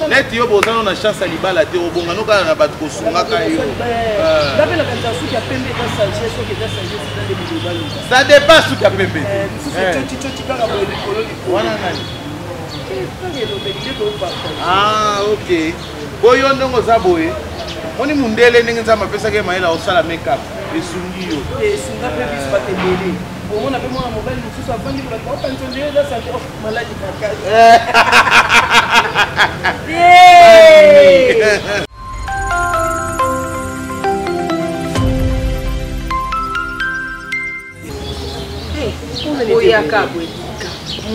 net yo bozana na chance à libala te obonga no kala na bato kosungaka yo ça dépasse tout à pembe ah ok boyo ndongo za boye oni mundele ndenge nzamba pesa ke maela osala makeup esungi yo esunga pe biso batebele on a fait mon mobile tout ça vendre pour la pensionnaire là ça maladie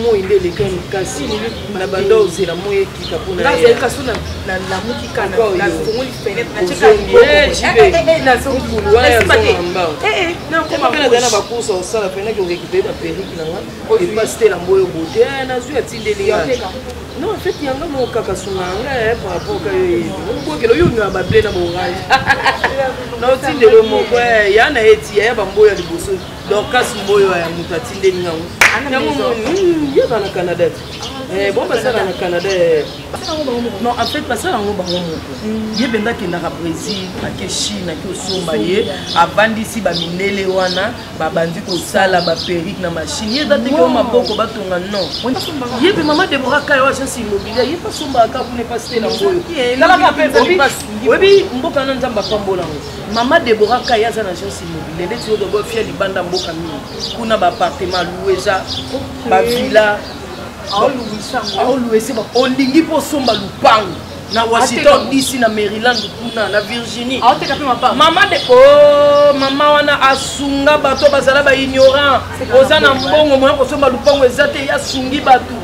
moi il est les gars kasi na banda ozela moi ekika pona na zeka sona na mukika na fongoli fenêtre na cheka na zongulu wala na koma na ba course au sala fenêtre que récupérer ma perruque na nga et passer la moyo beauté na zu atindeli ya non en fait yanga mo kaka sunanga par rapport ka yo ko yo na ba blé na orange na tindelo mo ko ya na eti ya ba mboya liboso donc kasi mboyo ya mutatindeli nga il va au Canada. Bon, ça va au Canada. Non, en fait, pas ça va au Canada. Il y a des gens qui sont au Brésil, à Chine, à Sombaye, à Bandisi, à Minele, à Bandiko Sala, à Péric, à Machine. Il y a des gens qui ont beaucoup de non. Il y a des mamans de Boraka, agence immobilière. Il n'y a pas de Sombaka pour ne pas citer la boue. Oui, Mboka n'a pas de maman de Boraka, il y a une agence immobilière. Les gens doivent faire les bandes à Mboka. On a un appartement loué. Ba villa loué on lingi pour somba lupango na Washington DC na Maryland kuna na Virginie maman de maman wana asunga bato bazala ba ignorant ozana mbongo moya ko somba lupango ezate ya sungi bato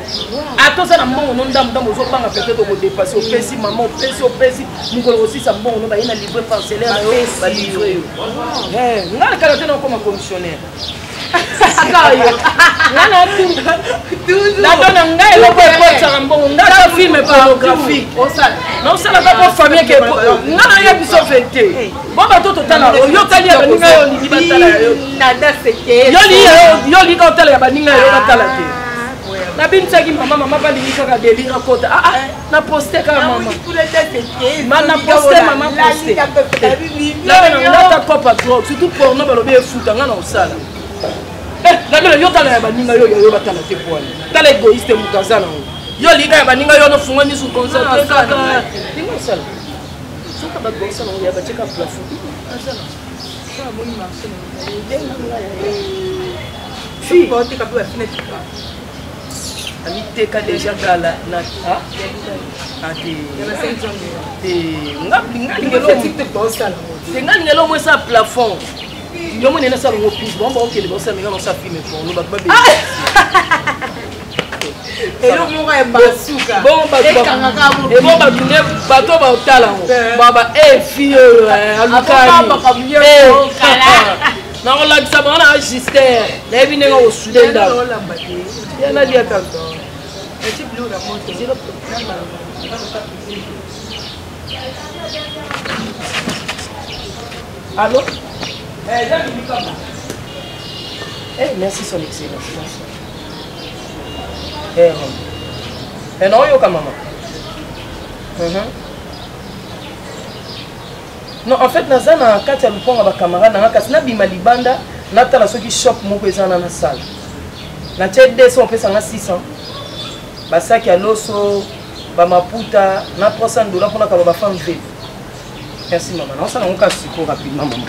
atoza na mbongo no ndambo zo banga peut-être ko dépasser au pesi maman au pesi mukolo aussi sa mbongo no ba ina livrer parcellaire ba livrer ngala kala tena comme commissionnaire film pornographique. Non, ça n'a pas famille qui est. Non, il y a plus vérité. Bon, bah, tout total. Yo, tali ya baninga yo ni batala yo. Nada seke. Yo li ka tala ya baninga yo batala ke. Na bintaki mama ba li ka délire kota. Na poster ka mama. Na poster mama poster. Na ta copa drogue, surtout porno ba lobi efuta ngana osala. Yo tala ya baninga yo batala te poani. Tala égoïste mukazana. Yo liga ya baninga yo no funga ni su concentré kaka. Dingo sala. Soka ba bonsa no ya ba cheka plafond. Asala. Ça moni marché no. Denga ya. Si bote ka pwa fenêtre. Ami te ka déjà gala na ati. Ya 5 ans. Ngap ngelo TikTok bonsa. Ngelo mo sa plafond. Yo mo nena sa ngo pis bon ok le bossa menga no sa filme pour no ba ba. Et le mot est basuka. Bon ba dune bato ba otala ngo. Baba fille alukani. Na on la bisa bana ajuster. Na bi nenga o sudenda. Ya na dia tanto. Et tu bleu la monte. Zero Allô? Merci son excellence. Non, yo maman. Non, en fait, nazana kati ya luponga ba camarade na kasi na bima libanda na tala soki shop moko ezana na salle. Na tche 200 pesa na 600. Ba sac ya loso, ba maputa na $300 pour na ka ba femme V. Merci maman. On s'en va siko rapidement maman.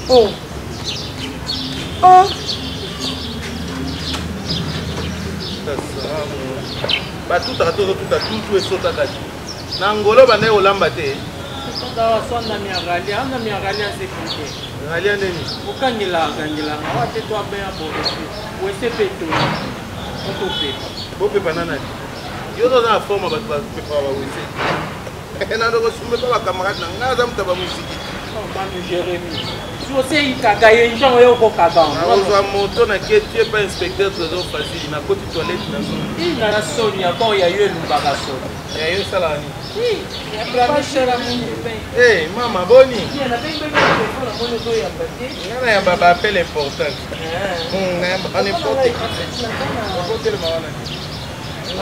Oh. Ba tout et sauta kati. Na ngolo bande olamba te. Dawa sonda mi agalia, anda mi agalia sécurité. Agalia neni? Okangela. Awa te to abe ya bobe. Wese peto. Oto peto. Bo pepa nana. Yo to na forma ba pepa ba wese. Na ndoko sumbe pas camarade na ngaza mutaba musiki. Oh mami Jérémy. Tu sais il kaka ye njango yo ko kaka. Ozwa moto na qui tu es pas inspecteur trésor facile na côté toilette na zone. Il na soni encore ya yo lumbaka soni. Ya yo sala ni. Eh mama boni. Il na pembe téléphone na mono ya papier. Ngana ya baba appel important. On est porté. Porté le mawana.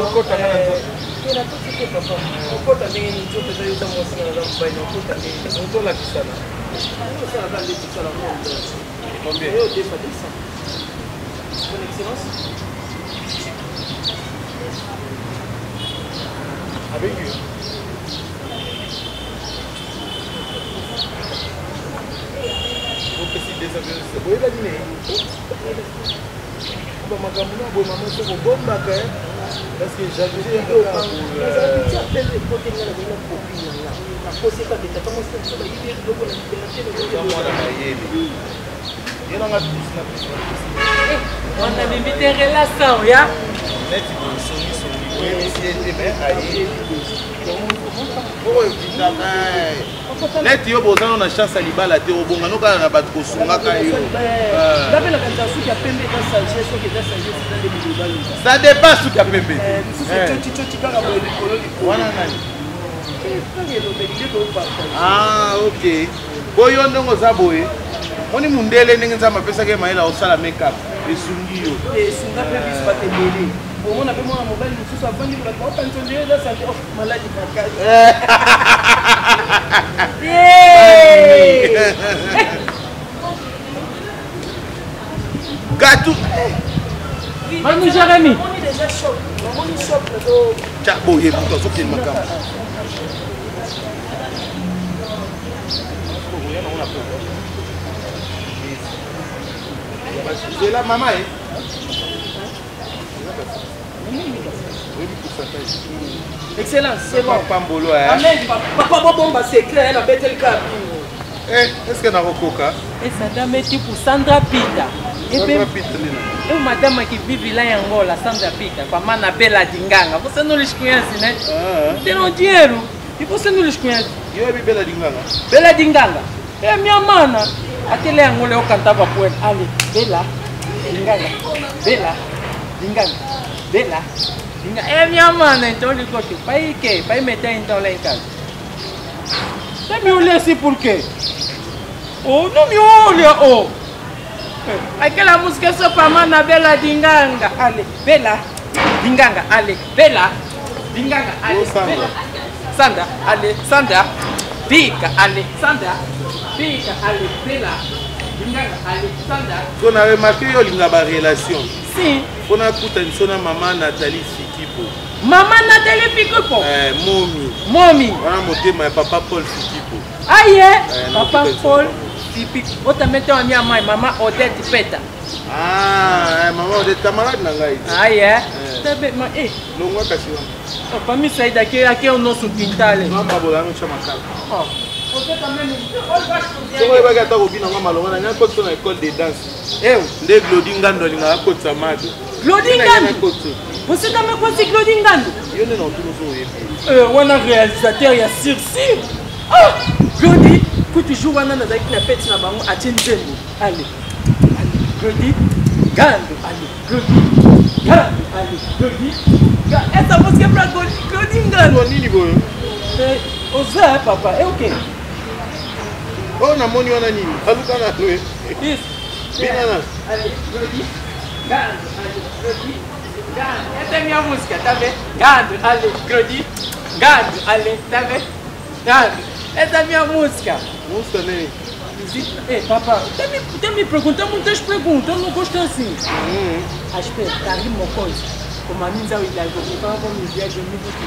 Okota ngana nzoto. Kila kitu kiko papa. Okota ndenge ni nzoto za yuta mwasi na mbaye na okota ndenge. Nzoto la kisana. Ndio sana dans les tout ça là. Combien? Yo défa ça. Son excellence. Avec eux. Vous précisez des avions. Vous voyez la dîner? Bah ma gamme là, bon maman c'est bon bon bac. Parce que j'avais un peu Tu appelles les potes de la copine là. La posée pas de ta comment ça va y aller donc on a libéré le moi la maïeli. Il y a un on a mis des relations ya. Net bon soni. Oui, c'est bien aïe. Oh, net yo bozana na chance libala te obonga noka na bato kosunga ka yo. D'abord la candidature qui a pembe dans sa gestion qui est dans sa gestion dans les global. Ça dépasse tout a pembe. Wana nani? Ah, OK. Boyo ndongo za boye. Moni mundele ndenge nza mapesa ke maela osala makeup. Esungi yo. Esunga pe bis pas te belé. On a fait mon mobile nous soit vendu pour la porte quand on là ça fait maladie Gâteau. Mami Jérémy. On est déjà choc. On est choc là. Cha boye pour toi qui makeup. C'est la maman Excellent, c'est bon. Pambolo Amen. Papa bomba c'est clair, elle a bêté le cap. Est-ce que na rokoka? Et ça dame pour Sandra Pita. Et madame qui vit là en Angola, Sandra Pita, kwa mana Bella Dinganga. Você não lhes conhece, né? Tem um dinheiro. E você não lhes conhece. Eu é Bella Dinganga. Bella Dinganga. É minha mana. Aquele Angola eu cantava com ele. Ali, Bella Dinganga. Bella Dinganga. Bella Dinganga. É minha mana, então ele gosta. Pai que? Pai meter então lá em casa. Você me olha assim por quê? Oh, não me olha, oh. Aquela música é só para mana Bella Dinganga. Ali, Bella Dinganga. Ali, Bella Dinganga. Ali, Bella. Sandra, ali, Sandra. Fica, ali, Sandra. Fica, ali, Bella Dinganga. Ali, Sandra. On a remarqué yo linga ba relation. Sim. On a écouté na maman Nathalie Fikipo. Maman Nathalie Fikipo. Momi. On a monté ma papa Paul Fikipo. Aïe, papa Paul Fikipo. On t'a mis en mia maman Odette Peta. Ah, maman Odette camarade na ngai. Aïe. Tebe ma Longwa kasiwa. Oh, pas mi saida ke ake ono su quintale. Non ba bola no chama kala. Oh. Odette même. So ko ba gata ko bina ngama longa na ko na école de danse. Nde Glodin Ngando linga ko tsamado. Glodin Ngando. Você também conhece Glodin Ngando? Yo ne no tuno so yepi. Wana réalisateur ya Circe. Ah, Glodin, que joue wana na daki na peti na bango a Tchenzengo. Allez. Glodin Ngando. Allez. Glodin Ngando. Allez. Glodin. Essa música é pra Glodin Ngando. Nini boyo? Oza papa, é o quê? Oh, na moni wana nini? Aluka na noe. Isso. Binana. Allez, Glodin Ngando. Allez. Glodin Ngando. Essa é minha música, tá vendo? Ngando. Allez. Glodin Ngando. Allez. Tá vendo? Ngando. Essa é minha música. Música nem. Ei, papa, tá me perguntando muitas perguntas, eu não gosto assim. Espera, tá ali uma coisa. Como a minha idade, eu estava com minha viagem, eu me disse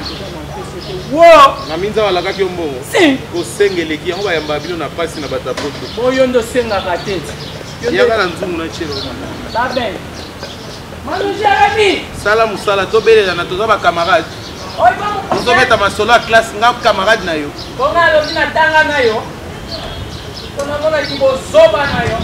que uou! Na minza wala kaki ombongo? Sim! Ko sengele ki yango ba yamba bino na pasi na batapoto. Oyo ndo senga katete. Yaka na nzungu na chelo. Tá bem. Mano Jérémy! Sala musala to belela na toza ba camarade. Oi, vamos. To beta masolo a classe nga camarade na yo. Bonga lo bina tanga na yo. Kona mona kibo zoba na yo.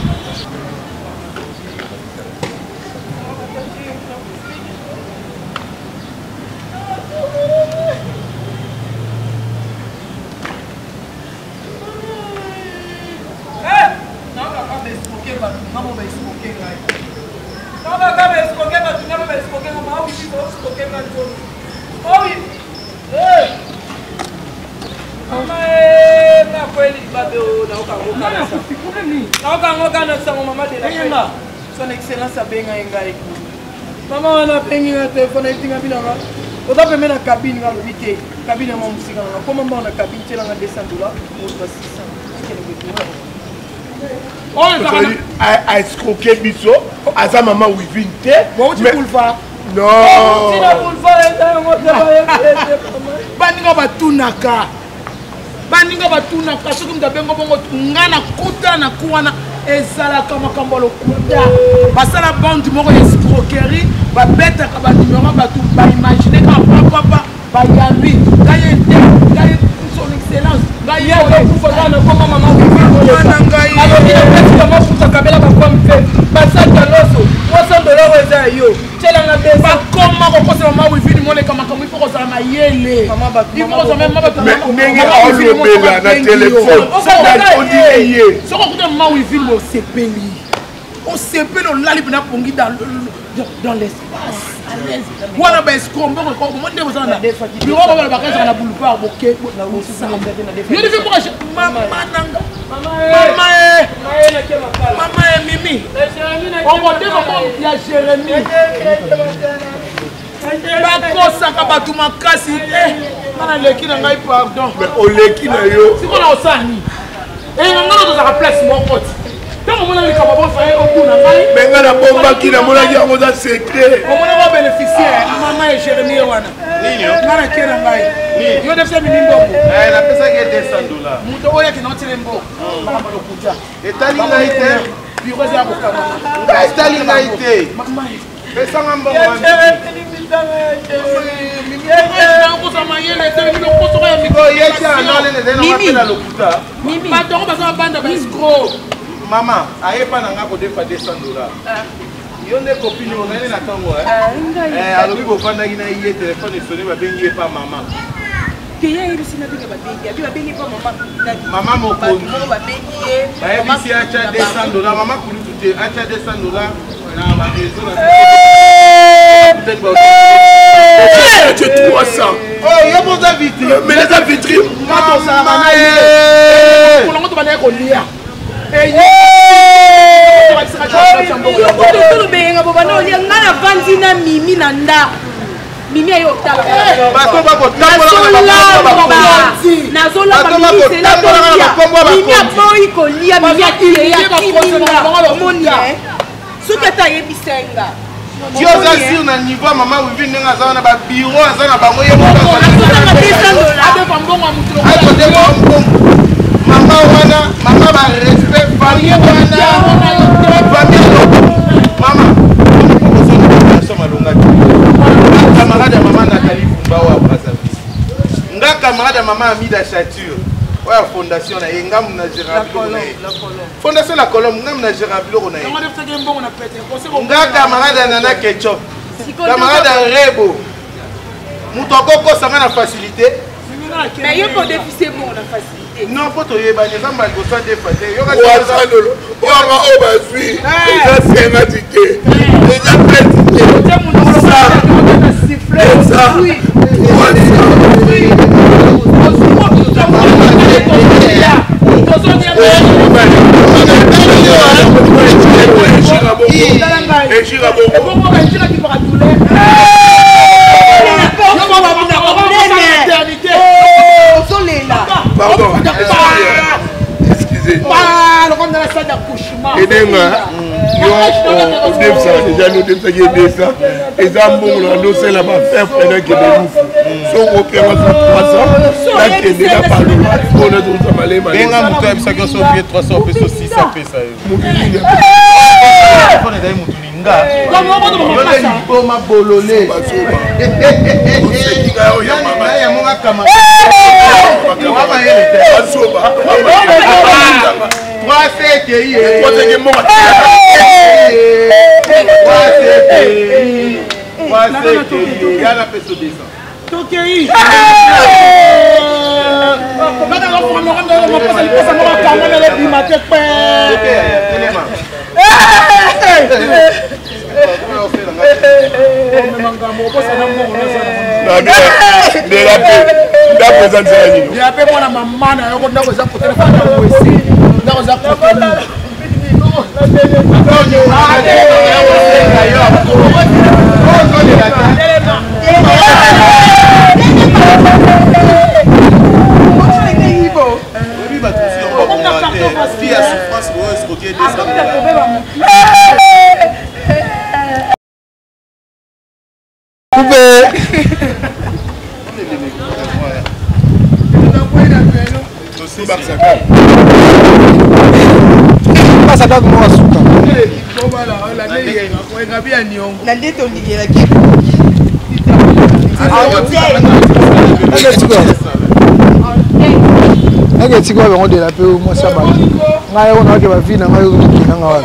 Son Excellence a bien engaillé. Maman, on a payé un téléphone et tu as bien. On a fait la cabine, on a dit cabine à mon musique. Comment on a cabine, tu as $200 ou $600. A escroqué biso, à sa maman Wivin. Bon, tu peux le faire. Non. Tu peux le faire. Bandinga batunaka. Bandinga batunaka. Ce que nous avons bongo ngana kuta na kuana ezalaka makambo lokuta. Basala bande moko escroquerie, ba beta ka ba numéro ba tout ba imaginer ka papa ba yambi, kayete, kayete son excellence. Gaïa ko fona na koma mama ko na ngai. Alors il est comment futa kabela ba kwa mpe. Basa kaloso, $300 eza yo. Tela na besa. Ba koma ko kosa mama wifi mole kama kama ifo ko za na yele. Mama ba il faut ko même mama ba ndenge olobela na téléphone. On dit yé. Soko kuta mama wifi mo sepeli. On sepeli on lali bina pongi dans l'espace. Voilà ben scombo ko mo ndé ko na. Biro ko ba ka na boulevard boké na usa. Yo devez pour mama nanga. Maman et Mimi. On va dire qu'il y a Jérémy. Bakosaka batu makasi. Mana leki na ngai pardon. Mais o leki na yo. Si kona osani. Ngana to za place mo koti. Tant on a les capables faire au bout na ngai. Mais ngana bomba ki na mona ki ngo za secret. On va bénéficier maman et Jérémy wana. Nini yo? Ngana kena ngai. Yo defse Mimi mbongo. Na pesa ke $200. Muto oya ki na tire mbo. Bana balokuta. Etali ngai te. Biro za bokana. Etali ngai te. Mama. Pesa ngamba Mimi. Batongo baza banda ba escroc. Mama, aye pa nanga ko defa $200. Yo ne copine o ngane na tango alobi ko fanda kina iye téléphone sonné ba bengi pa mama. Que yeye bisina binga ba bengi, abi ba bengi pa mama. Mama mo ko. Ba bengi ye. Aye bisi acha $200, mama kulu tute acha $200 na ba réseau na. Tu 300. Oh, yo bon invité. Mais les invités. Quand on s'arrête. Pour l'entre ba ko lia. ngana vanzi na Mimi na nda Mimi ayo tala bato bako nazolamba Mimi c'est la Mimi aboyi kolia Mimi akiya moni soki ata yebisenga Dieu a sur na niveau maman wivi ndenge azana ba bureau azana bango yebo mama wana mama ba respect famille wana mama camarade maman Nathalie Fumbawa Brazzaville nga camarade maman Amida Chature ouais fondation na ngam na gérable fondation la Colombe ngam na gérable ko na nga camarade Nana Ketchup camarade Rebo mutoko sanga na facilité mais yo ko déficit bon na facilité non poto yeba ni zamba go sa défaté yo ka Ouazalolo Ouama Obazui déjà c'est un ticket déjà prêté ça oui pardon, excusez. Déjà nous devons déjà les ambons nous c'est la faire pendant que nous sommes au père 300 là qui est déjà par nous on a tout ça aller mais nga mutu ya bisaki so pied 300 pesos 600 pesa yo mukini on est mutu ninga yo le boma bololé ya mama ya monga kama mama yele asoba moi c'est que moi c'est que moi il y a la peso descend tokei bana ba fona mo ngando mo pasa lipasa mo ka mo le bima te pe Passa com o açúcar. Nage tiko ba ngode la pe mo sabaki. Ngayo na ke ba fina ngayo ki na ngawa.